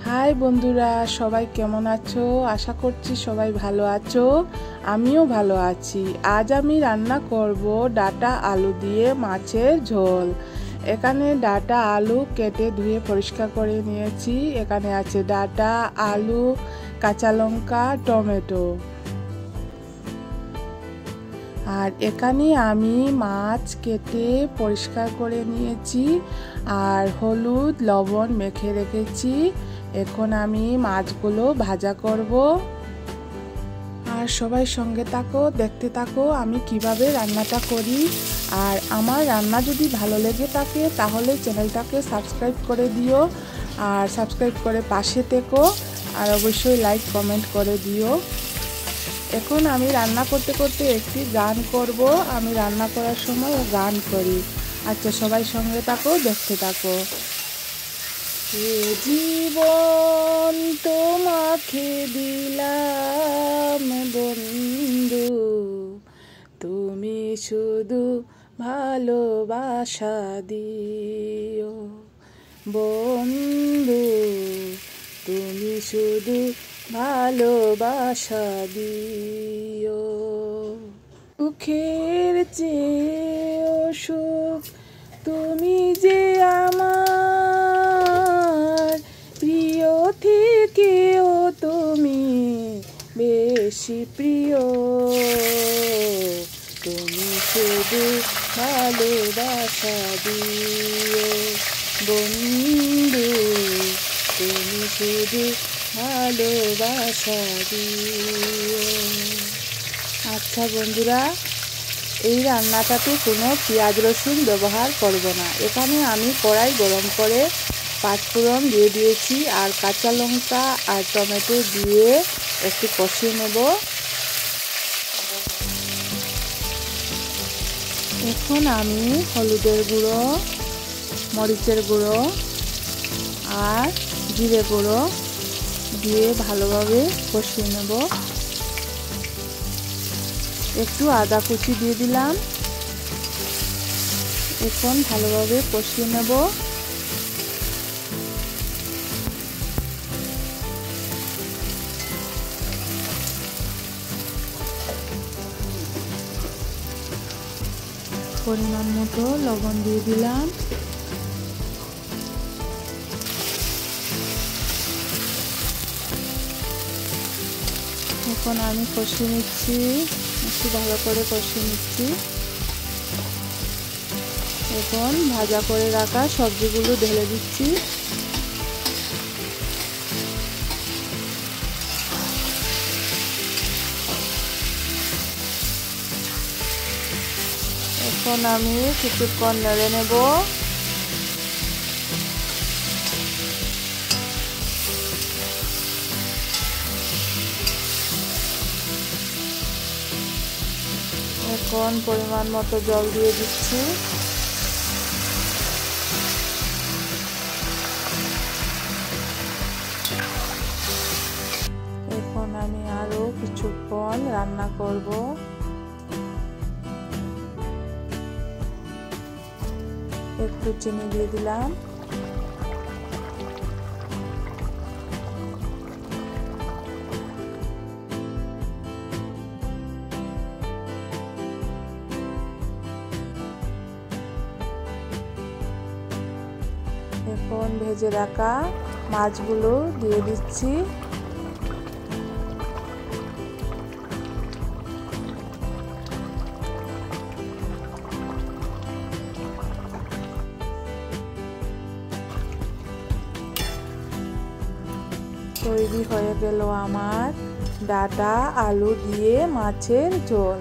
High বন্ধুরা, সবাই কেমন আছো? আশা করছি সবাই ভালো আছো। আমিও ভালো আছি। আজ আমি রান্না করব ডাটা আলু দিয়ে মাছের ঝোল। এখানে ডাটা আলু কেটে ধুয়ে পরিষ্কার করে নিয়েছি। এখানে আছে ডাটা, আলু, কাঁচা লঙ্কা, টমেটো। আর এখানে আমি মাছ কেটে পরিষ্কার করে নিয়েছি আর হলুদ লবণ মেখে রেখেছি। এখন আমি মাছগুলো ভাজা করব। আর সবাই সঙ্গে থাকো, দেখতে থাকো আমি কিভাবে রান্নাটা করি। আর আমার রান্না যদি ভালো লেগে থাকে তাহলে চ্যানেলটাকে সাবস্ক্রাইব করে দিও, আর সাবস্ক্রাইব করে পাশে থেকো, আর অবশ্যই লাইক কমেন্ট করে দিও। এখন আমি রান্না করতে করতে একটি গান করব। আমি রান্না করার সময় গান করি। আচ্ছা, সবাই সঙ্গে থাকো, দেখতে থাকো। এ জীবন তোমাকে দিলাম বন্ধু, তুমি শুধু ভালোবাসা দিও বন্ধু, তুমি শুধু ভালোবাসা দিও। সুখের চেয়েও সুখ তুমি যে আমার, প্রিয় থেকেও তুমি বেশি প্রিয়, তুমি শুধু ভালোবাসা দিও বন্ধু, তুমি শুধু ভালোবাসা দিও। আচ্ছা বন্ধুরা, এই রান্নাটাতে কোনো পেঁয়াজ রসুন ব্যবহার করব না। এখানে আমি কড়াই গরম করে পাঁচফোড়ন দিয়ে দিয়েছি আর কাঁচা লঙ্কা আর টমেটো দিয়ে একটু কষিয়ে নেব। এখন আমি হলুদের গুঁড়ো, মরিচের গুঁড়ো আর জিরে গুঁড়ো দিয়ে ভালোভাবে কষিয়ে নেব। একটু আদা কুচি দিয়ে দিলাম। এখন ভালোভাবে কষিয়ে নেব। পরিমাণ মতো লবণ দিয়ে দিলাম। এখন আমি কষিয়ে নিচ্ছি, একটু ভালো করে কষিয়ে নিচ্ছি। এখন ভাজা করে রাখা সবজিগুলো ঢেলে দিচ্ছি। এখন আমি কিছুক্ষণ নেড়ে নেব। এখন পরিমাণ মতো জল দিয়ে দিচ্ছি। এখন আমি আরো কিছুক্ষণ রান্না করব। একটু চিনি দিয়ে দিলাম। এখন ভেজে রাখা মাছগুলো দিয়ে দিচ্ছি। তৈরি হয়ে গেল আমার ডাটা আলু দিয়ে মাছের ঝোল।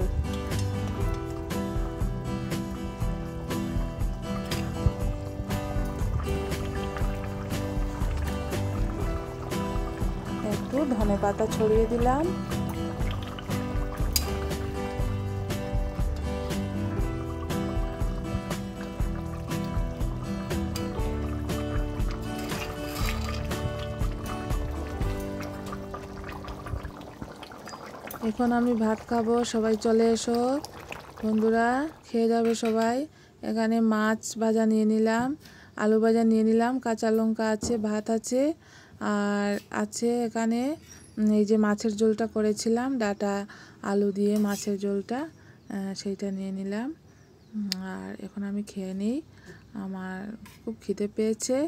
একটু ধনেপাতা ছড়িয়ে দিলাম। এখন আমি ভাত খাবো, সবাই চলে এসো বন্ধুরা, খেয়ে যাবে সবাই। এখানে মাছ ভাজা নিয়ে নিলাম, আলু ভাজা নিয়ে নিলাম, কাঁচা লঙ্কা আছে, ভাত আছে আর আছে এখানে এই যে মাছের ঝোলটা করেছিলাম, ডাঁটা আলু দিয়ে মাছের ঝোলটা, সেইটা নিয়ে নিলাম। আর এখন আমি খেয়ে নিই, আমার খুব খিদে পেয়েছে।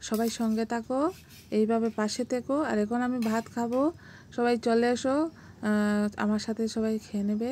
সবাই সঙ্গে থাকো, এইভাবে পাশে থেকো। আর এখন আমি ভাত খাবো, সবাই চলে এসো, আমার সাথে সবাই খেয়ে নেবে।